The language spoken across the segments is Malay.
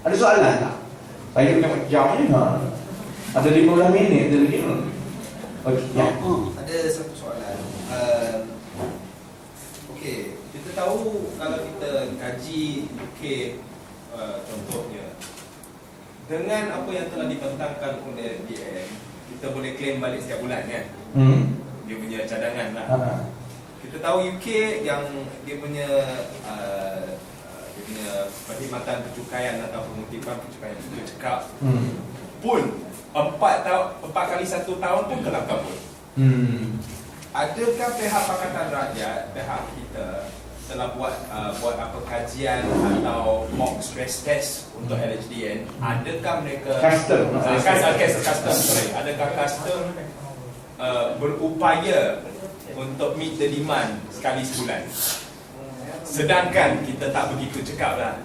Ada soalan tak? Saya tengok jam ni ada 15 minit ada lagi. Okey, ya. Ada satu soalan. Okey, kita tahu kalau kita kaji UK, contohnya dengan apa yang telah dibentangkan oleh DM, kita boleh claim balik setiap bulan kan? Dia punya cadangan lah. Kita tahu UK yang dia punya perkhidmatan pencukaian atau pengutipan pencukaian itu cekap pun 4 kali 1 tahun pun kelak kabut. Adakah pihak Pakatan Rakyat, pihak kita telah buat apa kajian atau mock stress test untuk LHDN? Adakah mereka custom adakah custom berupaya untuk meet the demand sekali sebulan? Sedangkan kita tak begitu cekap lah.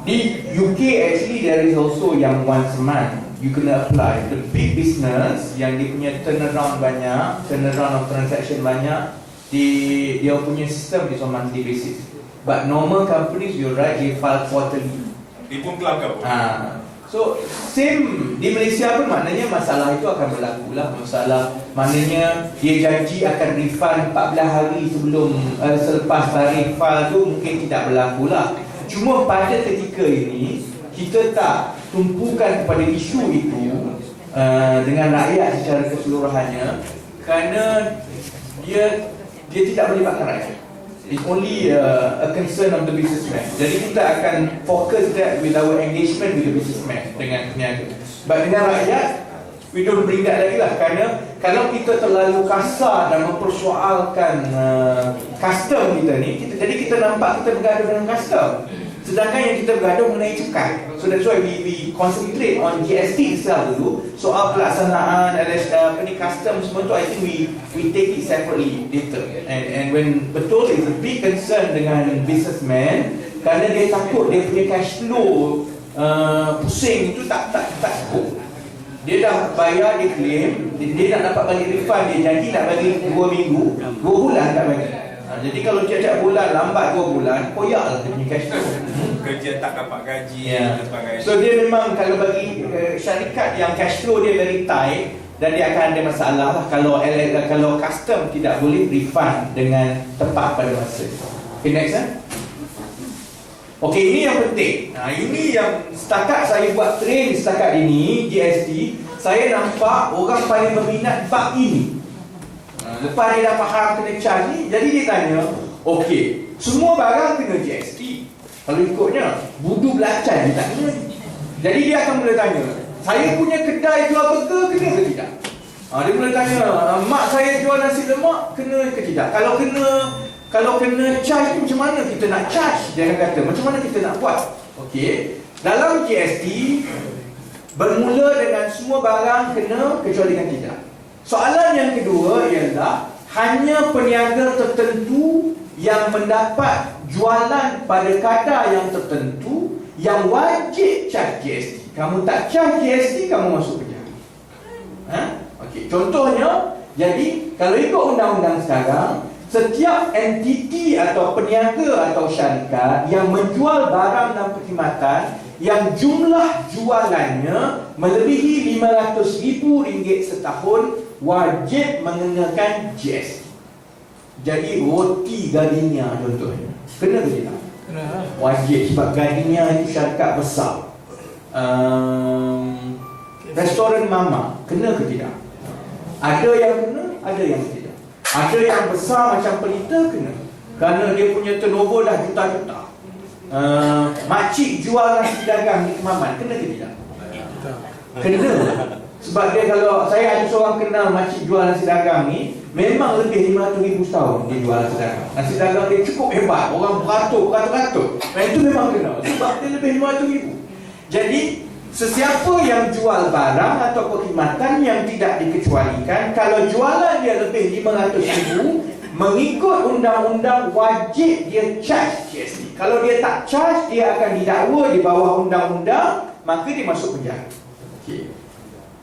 Di UK actually there is also yang once a month you kena apply. The big business yang dia punya turnaround banyak, turnaround of transaction banyak, dia punya sistem is on monthly basis. But normal companies, you're right, they file quarterly. Dia pun kelab kabut. So same di Malaysia pun maknanya masalah itu akan berlaku lah. Masalah maknanya dia janji akan refund 14 hari sebelum selepas tarikh file tu mungkin tidak berlaku lah. Cuma pada ketika ini kita tak tumpukan kepada isu itu dengan rakyat secara keseluruhannya, kerana dia tidak melibatkan rakyat. It's only a concern of the businessman. Jadi kita akan fokus that with our engagement with the businessman dengan peniaga. But dengan rakyat, we don't bring that lagi lah. Kerana kalau kita terlalu kasar dan mempersoalkan custom kita ni, jadi kita nampak kita bergaduh dengan custom. Sedangkan yang kita bergaduh mengenai cukai. So that's why we concentrate on GST itself dulu. Soal pelaksanaan custom semua tu, I think we take it separately later. And when betul is a big concern dengan businessman, kerana dia takut dia punya cash flow pusing itu tak cukup. Dia dah bayar, dia claim, dia nak dapat balik refund, dia janji nak bagi 2 minggu, 2 bulan tak bagi. Jadi kalau tiap-tiap bulan lambat 2 bulan, koyak lah dia punya cash flow. Kerja tak dapat gaji dan sebagainya. So dia memang kalau bagi syarikat yang cash flow dia very tight, dan dia akan ada masalah lah kalau custom tidak boleh refund dengan tepat pada masa. Okay, next Okay, ini yang penting. Ini yang setakat saya buat train setakat ini GST, saya nampak orang paling berminat bab ini. Lepas dia dah faham kena charge ni, jadi dia tanya, okey, semua barang kena GST. Kalau ikutnya, budu belacan dia tak kena. Jadi dia akan mula tanya, saya punya kedai jual burger kena ke tidak? Dia mula tanya, mak saya jual nasi lemak kena ke tidak? Kalau kena charge ni macam mana kita nak charge? Dia akan kata, macam mana kita nak buat? Okey, dalam GST bermula dengan semua barang kena kecuali dengan tidak. Soalan yang kedua ialah hanya peniaga tertentu yang mendapat jualan pada kadar yang tertentu yang wajib charge GST. Kamu tak charge GST, kamu masuk penjara. Okey, contohnya, jadi kalau ikut undang-undang sekarang, setiap entiti atau peniaga atau syarikat yang menjual barang dan perkhidmatan yang jumlah jualannya melebihi RM500,000 setahun wajib mengenakan GST. Jadi roti Gardenia contohnya, kena ke tidak? Kena. Wajib, sebab Gardenia itu syarikat besar. Restoran Mama, kena ke tidak? Ada yang kena, ada yang tidak. Ada yang besar macam Pelita kena, kerana dia punya turnover dah juta-juta. Makcik jual nasi dagang di Kemaman, kena ke tidak? Kena. Sebab dia, kalau saya ada seorang kenal makcik jual nasi dagang ni, memang lebih RM500,000 setahun dia jual nasi dagang. Nasi dagang dia cukup hebat, orang beratur. Dan itu memang kena, sebab dia lebih RM500,000. Jadi sesiapa yang jual barang atau perkhidmatan yang tidak dikecualikan, kalau jualan dia lebih RM500,000, mengikut undang-undang wajib dia charge GST. Kalau dia tak charge, dia akan didakwa di bawah undang-undang, maka dia masuk penjara. Okey.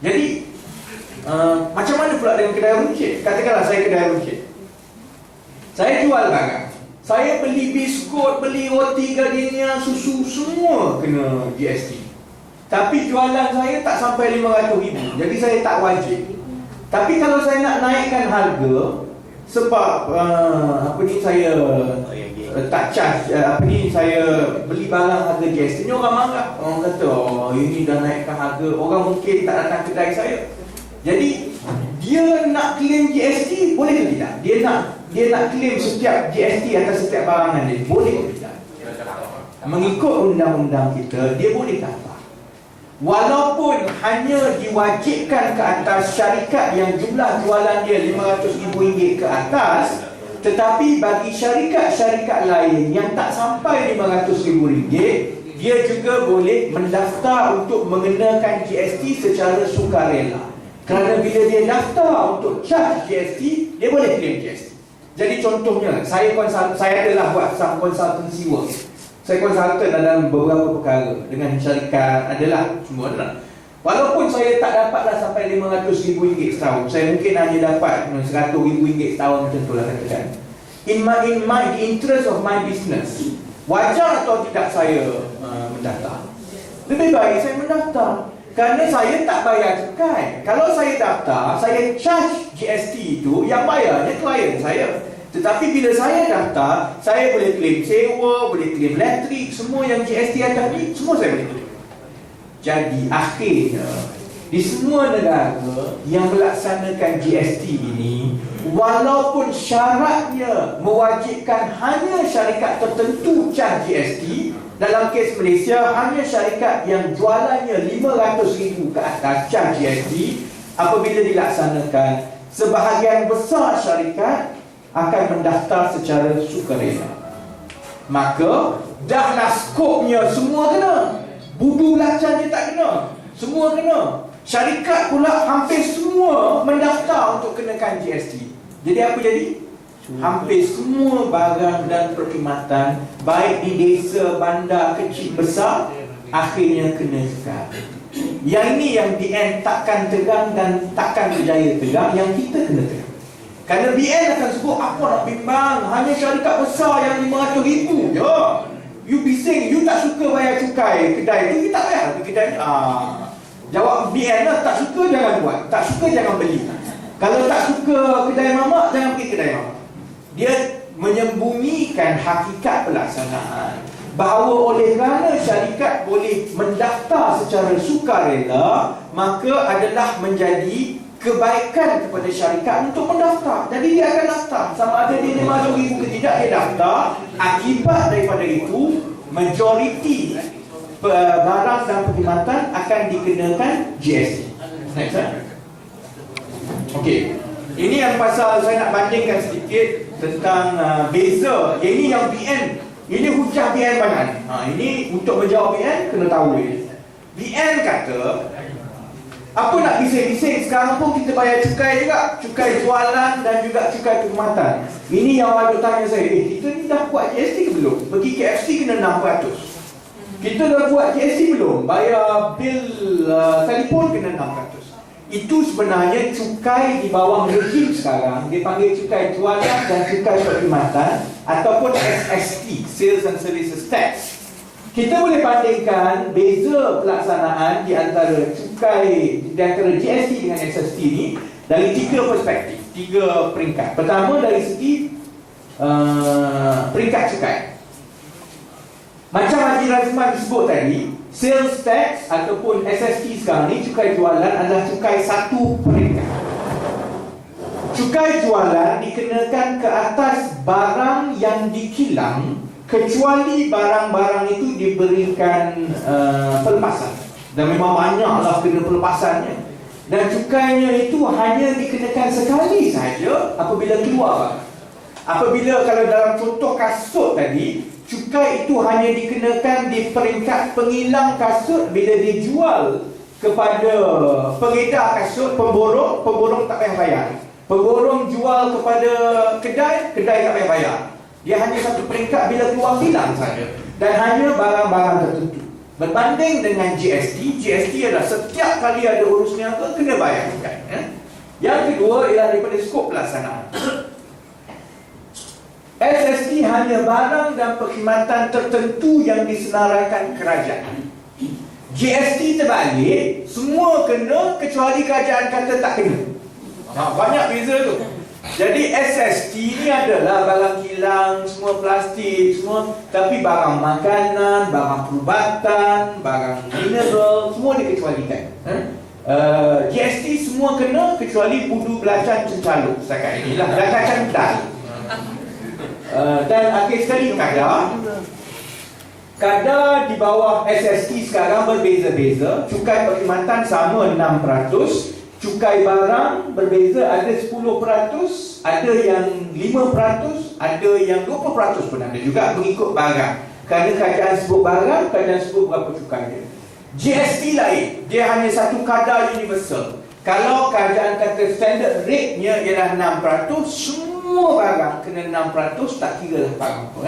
Jadi macam mana pula dengan kedai runcit? Katakanlah saya kedai runcit, saya jual barang, Saya beli biskut, beli roti gardenia, susu, semua kena GST. Tapi jualan saya tak sampai RM500,000, jadi saya tak wajib. Tapi kalau saya nak naikkan harga, sebab saya tak charge, saya beli barang harga GST, ni orang marah. Orang kata, oh ini dah naikkan harga, orang mungkin tak datang kedai saya. Jadi dia nak claim GST, boleh ke tidak? Dia nak claim setiap GST atas setiap barangan dia, boleh ke tidak? Mengikut undang-undang kita, dia boleh tak? Walaupun hanya diwajibkan ke atas syarikat yang jumlah jualan dia RM500,000 ke atas, tetapi bagi syarikat-syarikat lain yang tak sampai RM500,000, dia juga boleh mendaftar untuk mengenakan GST secara sukarela. Kerana bila dia daftar untuk charge GST, dia boleh claim GST. Jadi contohnya, saya adalah buat some consultancy work. Saya konsultan dalam beberapa perkara dengan syarikat, adalah semua adalah. Walaupun saya tak dapatlah sampai RM500,000 setahun, saya mungkin hanya dapat RM100,000 setahun, macam itulah katakan. In the interest of my business, wajar atau tidak saya mendaftar? Lebih baik saya mendaftar, kerana saya tak bayar cukai. Kalau saya daftar, saya charge GST itu, yang bayarnya klien saya. Tetapi bila saya daftar, saya boleh claim sewa, boleh claim elektrik, semua yang GST ada tadi, semua saya boleh claim. Jadi akhirnya, di semua negara yang melaksanakan GST ini, walaupun syaratnya mewajibkan hanya syarikat tertentu charge GST, dalam kes Malaysia, hanya syarikat yang jualannya RM500,000 ke atas charge GST. Apabila dilaksanakan, sebahagian besar syarikat akan mendaftar secara sukarela. Maka dahlah skopnya semua kena. Budu lacan je tak kena, semua kena. Syarikat pula hampir semua mendaftar untuk kenakan GST. Jadi apa jadi? Hampir semua barang dan perkhidmatan, baik di desa, bandar, kecil, besar, akhirnya kena sekat. Yang ini yang BN takkan tegang dan takkan berjaya tegang, yang kita kena tegang. Kerana BN akan sebut, apa nak bimbang, hanya syarikat besar yang RM500,000 je. You bising, you tak suka bayar cukai kedai tu, you tak bayar ke kedai. Jawab BN lah, tak suka jangan buat, tak suka jangan beli. Kalau tak suka kedai mamak, jangan pergi kedai mamak. Dia menyembunyikan hakikat pelaksanaan, bahawa oleh kerana syarikat boleh mendaftar secara sukarela, maka adalah menjadi kebaikan kepada syarikat untuk mendaftar. Jadi dia akan daftar, sama ada dia RM500,000 ke tidak, dia daftar. Akibat daripada itu, majoriti barang dan perkhidmatan akan dikenakan GST. Next, okey. Ini yang pasal saya nak bandingkan sedikit tentang beza. Ini yang BN, ini hujah BN banyak. Ini untuk menjawab BN kena tahu ini. BN kata, apa nak bising-bising, sekarang pun kita bayar cukai juga, cukai jualan dan juga cukai perkhidmatan. Ini yang orang tanya saya, kita ni dah buat GST ke belum? Pergi KFC kena RM600. Kita dah buat GST belum? Bayar bil telefon kena RM600. Itu sebenarnya cukai di bawah rejim sekarang, dipanggil cukai jualan dan cukai perkhidmatan, ataupun SST, Sales and Services Tax. Kita boleh bandingkan beza pelaksanaan di antara cukai, di antara GST dengan SST ni dari 3 perspektif, 3 peringkat. Pertama dari segi peringkat cukai. Macam Haji Razman sebut tadi, sales tax ataupun SST sekarang ni, cukai jualan adalah cukai satu peringkat. Cukai jualan dikenakan ke atas barang yang dikilang, kecuali barang-barang itu diberikan pelepasan. Dan memang banyaklah kena pelepasannya. Dan cukainya itu hanya dikenakan sekali sahaja apabila keluar. Apabila kalau dalam contoh kasut tadi, cukai itu hanya dikenakan di peringkat pengilang kasut bila dijual kepada pengedar kasut, pemborong tak payah bayar. Pemborong jual kepada kedai tak payah bayar. Dia hanya satu peringkat bila keluar hilang saja, dan hanya barang-barang tertentu. Berbanding dengan GST, GST adalah setiap kali ada urus niaga kena bayar cukai. Yang kedua ialah daripada skop pelaksanaan. SST hanya barang dan perkhidmatan tertentu yang disenaraikan kerajaan. GST terbalik, semua kena kecuali kerajaan kata tak kena. Banyak beza tu. Jadi SST ni adalah barang kilang, semua plastik, semua, tapi barang makanan, barang perubatan, barang mineral, semua dikecualikan. GST semua kena kecuali budu belacan cencaluk setakat ini lah, belacan cental. Dan akhir sekali kadar di bawah SST sekarang berbeza-beza. Cukai perkhidmatan sama 6%, cukai barang berbeza, ada 10%, ada yang 5%, ada yang 20% pun ada juga mengikut barang. Kerana kerajaan sebut barang, kerajaan sebut berapa cukai dia. GST lain, dia hanya satu kadar universal. Kalau kerajaan kata standard rate-nya ialah 6%, semua barang kena 6%, tak kira lah barang tu